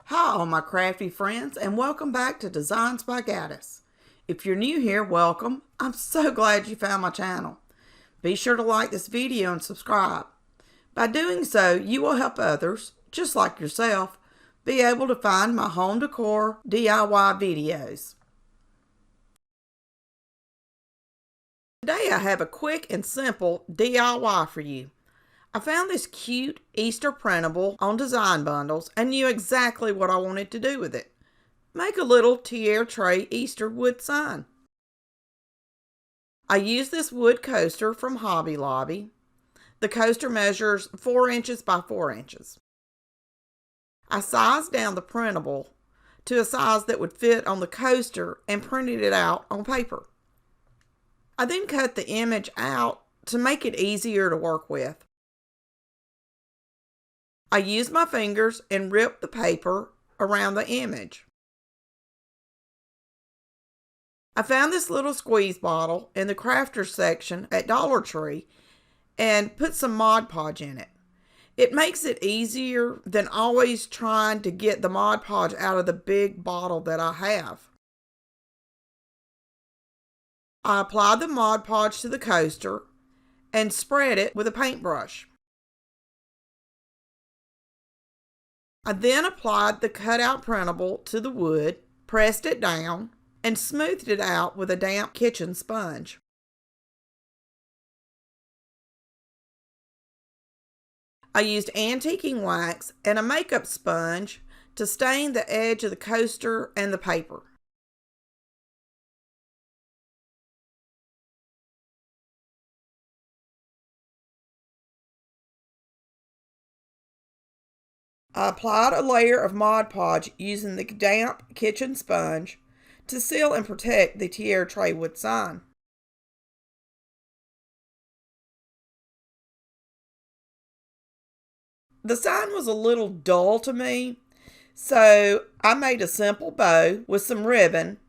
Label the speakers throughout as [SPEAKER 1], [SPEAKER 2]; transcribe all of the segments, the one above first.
[SPEAKER 1] Hi all my crafty friends, and welcome back to Designs by Gaddis. If you're new here, welcome. I'm so glad you found my channel. Be sure to like this video and subscribe. By doing so, you will help others, just like yourself, be able to find my home decor DIY videos. Today I have a quick and simple DIY for you. I found this cute Easter printable on Design Bundles and knew exactly what I wanted to do with it. Make a little tiara tray Easter wood sign. I used this wood coaster from Hobby Lobby. The coaster measures 4 inches by 4 inches. I sized down the printable to a size that would fit on the coaster and printed it out on paper. I then cut the image out to make it easier to work with. I used my fingers and ripped the paper around the image. I found this little squeeze bottle in the crafters section at Dollar Tree and put some Mod Podge in it. It makes it easier than always trying to get the Mod Podge out of the big bottle that I have. I applied the Mod Podge to the coaster and spread it with a paintbrush. I then applied the cutout printable to the wood, pressed it down, and smoothed it out with a damp kitchen sponge. I used antiquing wax and a makeup sponge to stain the edge of the coaster and the paper. I applied a layer of Mod Podge using the damp kitchen sponge to seal and protect the tiara tray wood sign. The sign was a little dull to me, so I made a simple bow with some ribbon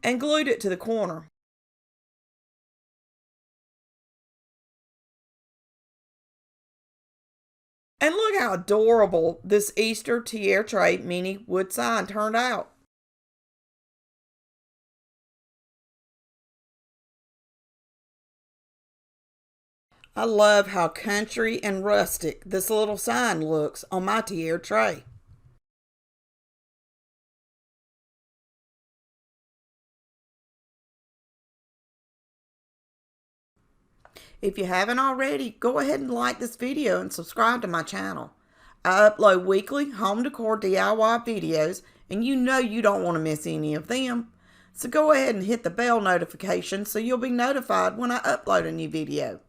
[SPEAKER 1] and glued it to the corner. And look how adorable this Easter tiara tray mini wood sign turned out. I love how country and rustic this little sign looks on my tiara tray. If you haven't already, go ahead and like this video and subscribe to my channel. I upload weekly home decor DIY videos, and you know you don't want to miss any of them. So go ahead and hit the bell notification so you'll be notified when I upload a new video.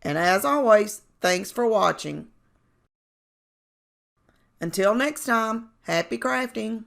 [SPEAKER 1] And as always, thanks for watching. Until next time, happy crafting!